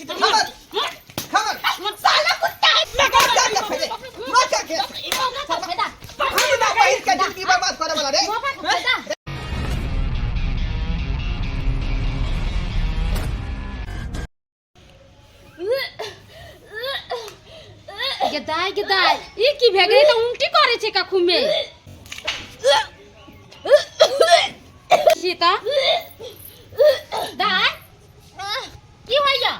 खबर खबर साला कुत्ता मैं क्या करे मैं क्या करे हम ना भाई के जिंदगी बर्बाद करे वाला रे गदाय ई की भे गई त उल्टी करे छे का खुमे सीता दाय की होइया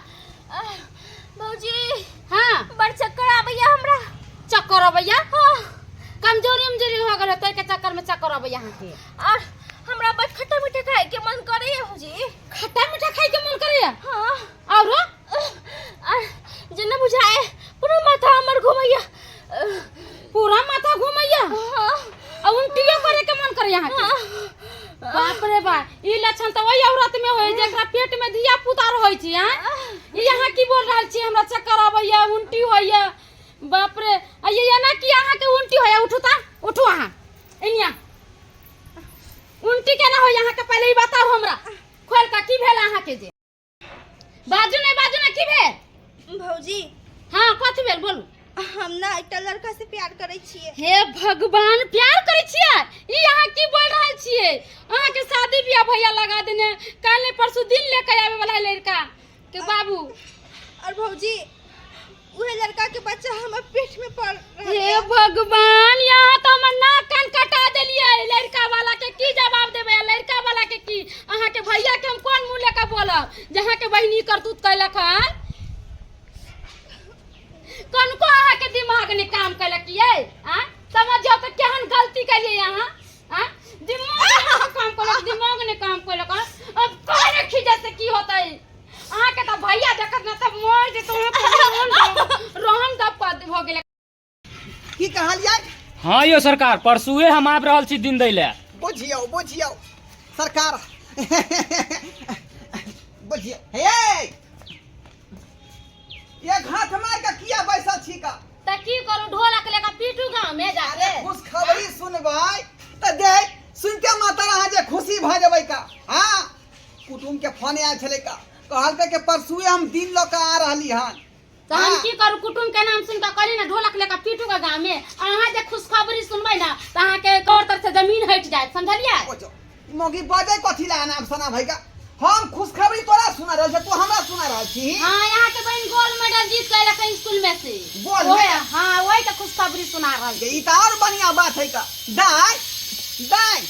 भौजी हां बड़ चक्कर आबैया हमरा चक्कर आबैया हां कमजोरी हो गेल त के चक्कर में चक्कर आबैया यहां के और हमरा बड़ खट्टा मीठा खाए के मन करे है भौजी खट्टा मीठा खाए के मन करे हां और जना बुझाए पूरा माथा हमर घुमैया पूरा माथा घुमैया हां अब उल्टियो करे के मन करे यहां के बाप रे बा ई लक्षण त वही औरत में होय जेकरा पेट में धिया पुता रहै छी हां ई यहां की बोल रहल छी हमरा चक्कर आबैया उल्टी होइया बाप रे ये ना कि यहां के उल्टी होइया उठू अहां एनिया उल्टी केना होय यहां के पहले ही बताओ हमरा खोल का की भेल अहां के जे बाजू ने की भेल भौजी हां कथि भेल बोलू हम ना एकटा लड़का से प्यार करे छिए हे भगवान प्यार करे छिए ई यहां की बोल रहल छिए अहां के शादी बियाह भैया लगा देने काले परसों दिन लेके आवे वाला लड़का के बाबू और भौजी उहे लड़का के बच्चा हमर पेट में पड़ रहा हे भगवान यहाँ तो हम नाक कान कटा देलिए लड़का वाला के की जवाब देबे लड़का वाला के की अहां के भैया के हम कोन मुंह लेके बोलब जहां के बहिनी करतूत कैलक हन कनको अहां के दिमाग ने काम कैलक ये हां समझो तो केहन गलती करिए यहाँ हां दिमाग ने काम कैलक अब कहने खिजे से की होतै अहां के त भैया देखत न त मोर जे तो रोहन दप हो गेल की कहलियै हाँ यो सरकार परसुए हम आब रहल छी दिन दैले बुझियो सरकार बुझियो हे ये घाट मार के किया बैसल छी का त की करू ढोलक लेके पीटू गांव में जाके खुश खबरी सुनबै त देख सुन के माता रहा जे खुशी भ जबै का हां कुटुंब के फोन आयल छले का कहलकै के परसुए हम दिन ल के आ रहली हन त हम की करू कुटुंब के नाम सुन के कहली ना ढोलक लेके पीटू के गांव में अहां जे खुश खबरी सुनबै ना त अहां के कौर तर से जमीन हट जाए समझलिए मोगी बजे कथि ला नाम सुना भैगा हम खुशखबरी तोरा सुना रहल छ तू हमरा सुना रहल छी हां यहां के बहन गोल्ड मेडल जीत के लख स्कूल में से बोल हां वही त खुशखबरी सुना रहल ई त और बढ़िया बात है का दाई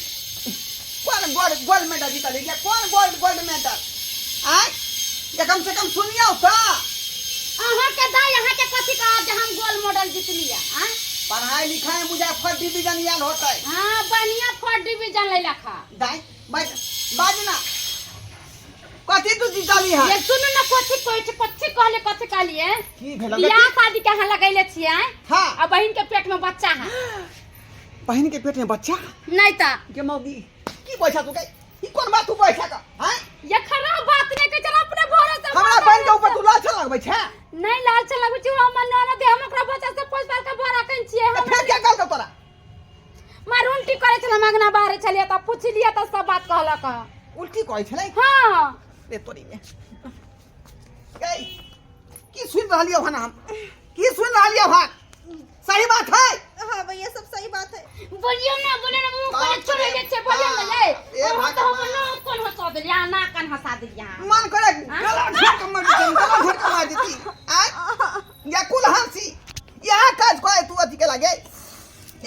कौन गोल्ड मेडल जीत ले कौन गोल्ड मेडल आय ये कम से कम सुनियो त अहां के दाई यहां के कथि का जे हम गोल्ड मेडल जीत लिया हां पढ़ाई लिखाई मुजफ्फर डिवीजन याल होता है हां बढ़िया फर्स्ट डिवीजन ले लखा दाई बाजना कथि तू जीतली है ये सुन न कथि कहले की भेल बियाह शादी के हां लगैले छियै हां अब बहन के पेट में बच्चा है बहन के पेट में बच्चा नहीं ता के मौगी की पैसा तू गई ई कोन बात तू पैसा का हैं ये खराब बात नहीं के चला अपने भरोसे हमरा बहन के ऊपर तू लाछ लगबै छै नहीं लाल से लगबै छी हम न दे हम ओकरा बच्चा से 5 साल के बड़ा कन छियै हम फिर क्या कहल तोरा मार उल्टी करे छला मगना बाहर छलिए त पूछ लिया त सब बात कहलक उल्टी कहै छलै हां रे तोरी में गई की सुन रहलियो हन हम की सुन रहलियो हन सही बात है हां भैया सब सही बात है बोलियो ना मुंह पर छोड़े दे छे बोलियो ना ये हम तो हम ना कोन हंसा दे या ना कान हंसा दे यहां मन करे गला झट के मार देती आ या कुल हंसी यहां काज कोई तू अथी के लागे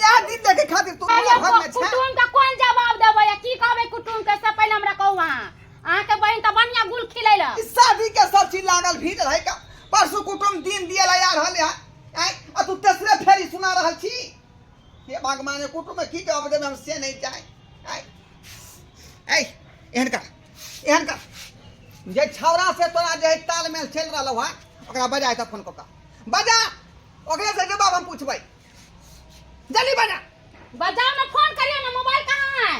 या दिन देखे खातिर तू घर में छ कुटुंब का कौन जवाब देबे या की कहबे कुटुंब के से पहले हमरा कहू वहां अहां के बहन त बढ़िया गुल खिलैला शादी के सब चीज लागल भीड़ है का परसु कुटुंब दिन दिया यार रहले है आ तू तेसरे फेरी सुना रहल छी हे भगवान कुटुंब में की जवाब देबे हम से नहीं जाए एहन का जे छौरा से तोरा जे तालमेल चल रहलो है ओकरा बजाय त फोन कोका बजा ओकरे से जवाब हम पूछबै जल्दी बजाओ ना फोन करियो ना मोबाइल कहां है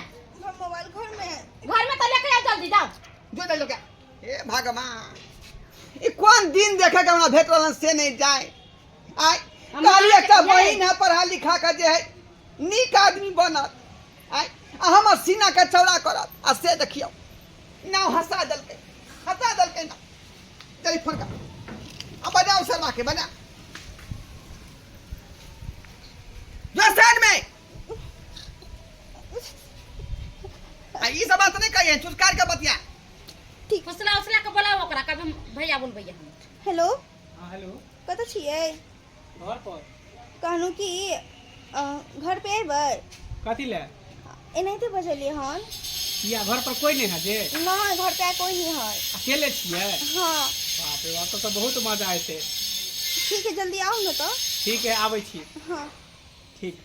मोबाइल घर में है घर में तो लेके आ जल्दी जाओ जो ले लो क्या हे भगवान ई कौन दिन देखे के हमरा भेट रहल से नहीं जाए आय काली एक बहिन है पढ़ा लिखा के जे है नीक आदमी बनत आय हम सीना के चौड़ा करत आ से देखियो ना हंसा दलके ना टेलीफोन का अब बजाओ शर्मा के बजा जो साइड में ये सब बात नहीं कहिए चुस्कार का बतिया फसला उसला के बोलाओ ओकरा कभी भैया बोल भैया हेलो हेलो कतऽ छियै घर पर कहलहुँ कि घर पे अयबै कथी ले एनाहिते बजलियै हन या घर पर कोई नहीं है जे नहि घर पे कोई नहीं है अकेले छिए हाँ बाप रे बाप तो बहुत मजा आते ठीक है जल्दी आओ न तो ठीक है आबै छी हाँ ठीक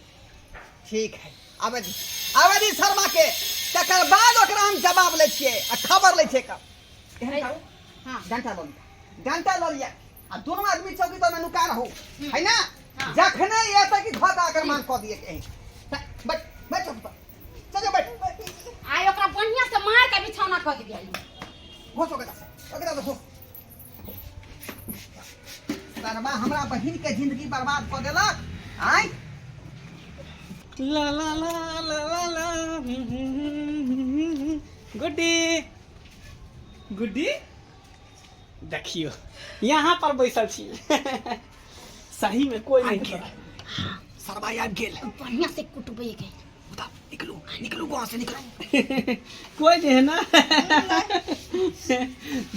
ठीक है आवेदी शर्मा के तकर बाद ओकरा हम जवाब लै छियै आ खबर लै छियै कब हाँ डंटा लो लिया आ दोनों आदमी चौकी पर में नुका रहो है ना हाँ। जखने ये तक कि घोटा आक्रमण क दिए के बैठ बैठ चौकी पर चलो बैठ आइ ओकरा बढ़िया से मार के बिछौना कर दिया घोष ओकरा तो घोष शर्मा हमरा बहिन के जिंदगी बर्बाद कर देलक आय ला ला ला ला ला ला गुड्डी गुड्डी देखियो यहाँ पर बैसल छी सही में कोई नहीं है शर्मा आबि गेल बढ़िया से कुटबे के उठा निकलू वहां से निकलो कोई नहीं है ना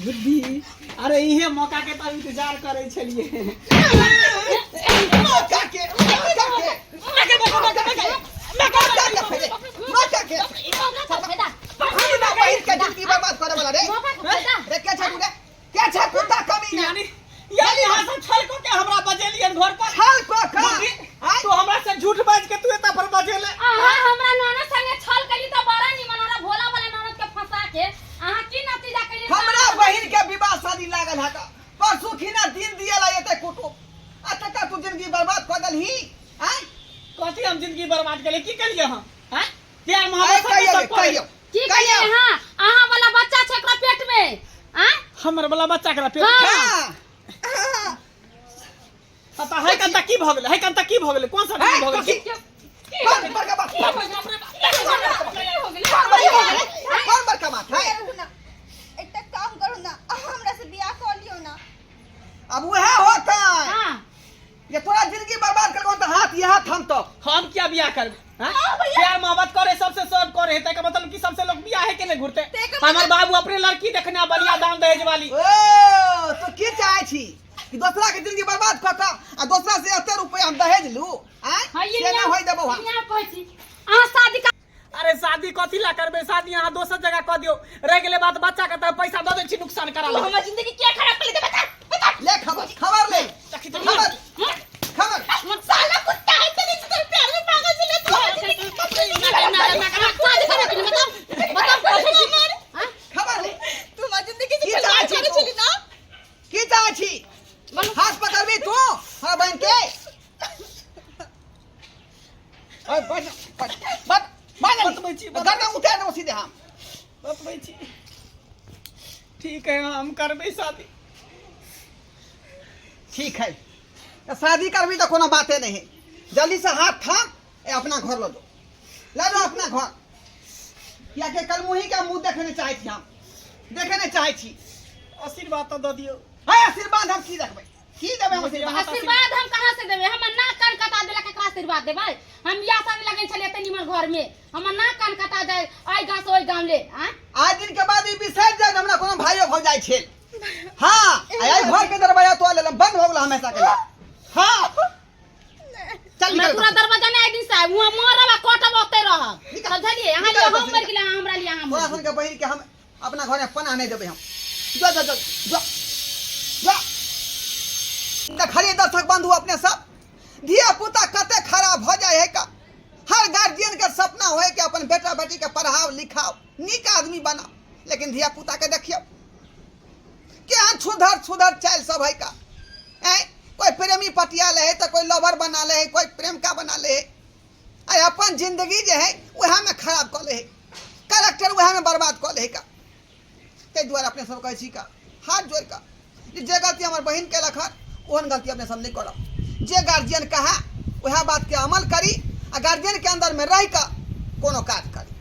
गुड्डी अरे इहे मौका के तो इंतजार करे छलिए मौका के हमरा बहिन के जिंदगी बर्बाद करे वाला रे रे क्या छे कुत्ता कमी ना यानी हसन छल को के हमरा बजेलियन घर पर छल को का तो हमरा से झूठ बाज के तू एता पर बजेले आहा हमरा ननद संगे छल कली त बड़ा निमन हमरा भोला वाला ननद के फंसा के आहा की नतीजा कली हमरा बहिन के विवाह शादी लागल है परसों खिना दिन दिएला एते कुटुम आ तक तू जिंदगी बर्बाद कर दलही हैं कथी हम जिंदगी बर्बाद केले की कलिए हम हैं प्यार अरे मोहब्बत कहियो की कहिए हां आहा वाला बच्चा छै एकरा पेट में हैं हमर वाला बच्चा के पेट हां पता है कंता की भ गेले है कंता की भ गेले कौन सा चीज भ गेले कौन बड़का बात कौन बड़का बात है एकटा काम करू ना हमरा से बियाह कर लियो ना अब वह होता है हां ये तोरा जिंदगी बर्बाद कर कौन हाथ ये हाथ हम तो हम क्या बियाह करबे हैं प्यार मोहब्बत करे सबसे सब करे है का मतलब कि सबसे लोग बियाह है के नहीं घुरते हमर बाबू अपने लड़की देखने बलिया दान दहेज वाली ओ तो की चाहे छी कि दूसरा के जिंदगी बर्बाद क आ दूसरा से 80 रुपया हम दहेज लू हैं से ना होई देबो हम यहाँ कहै छी आहा शादी का अरे शादी कथी ला करबे शादी यहाँ दोसर जगह क दियो रह गेले बात बच्चा के त पैसा द दे छी नुकसान करा ले हमर जिंदगी के खराब कर दे बता ले खबर ले खबर मत साला कुत्ता है तेरे से प्यार में पागल से ले खबर ले तू हमारी जिंदगी की से चाहे खिलवाड़ छी करे छली ना की चाहे छी हाथ पकड़बी तू हां बहन के ओए बट बतबै छी गर्दन उठा दो सीधे हम बतबै छी ठीक है हम करबे शादी ठीक है तो शादी करबी तो कोनो बाते नहीं है जल्दी से हाथ थाम अपना घर लो दो अपना घर या के कलमुही का मुंह देखने चाहे छी हम देखने चाहे छी आशीर्वाद तो द दियो है आशीर्वाद हम की देखबै की देबै हम आशीर्वाद हम कहां से देबे हमर ना कान कटा देला केकरा आशीर्वाद देबै हम बियाह शादी लगै छलिए त निमन घर में हमर ना कान कटा जाय आई गांव से ओई गांव ले हैं आज दिन के बाद ई बिसर जाए हमरा कोनो भाइयो भ जाय छै हां आई घर के दरवाजा तो ले बंद हो गेल हमेशा के हां चल मैं निकल पूरा दरवाजा नहीं आई दिन से मुंह मारबा कटब ओते रह समझलिए यहां लिए हम मर गेला हमरा लिए हम तोरा सन के बहिन के हम अपना घर में पनाह नहीं देबै हम जो देखलिए दर्शक बंधु अपने सब धिया पुता कते खराब हो जाए है का हर गार्जियन के सपना होए कि अपन बेटा बेटी के पढ़ाओ लिखाओ नीक आदमी बनाओ लेकिन धिया पुता के देखियो क्या सुधर चाल सब है का कोई प्रेमी पटिया ले है तो कोई लवर बना ले है कोई प्रेम का बना ले है अपन जिंदगी जो है वह में खराब कर ले है कैरेक्टर वह में बर्बाद कर ले है का ते द्वारा अपने सब कहे छी का हाथ जोड़ का जे गलती हमार बहन के लखन ओहन गलती अपने सब नहीं करब जे गार्जियन कहा वह बात के अमल करी आ गार्जियन के अंदर में रह का कोनो काज करी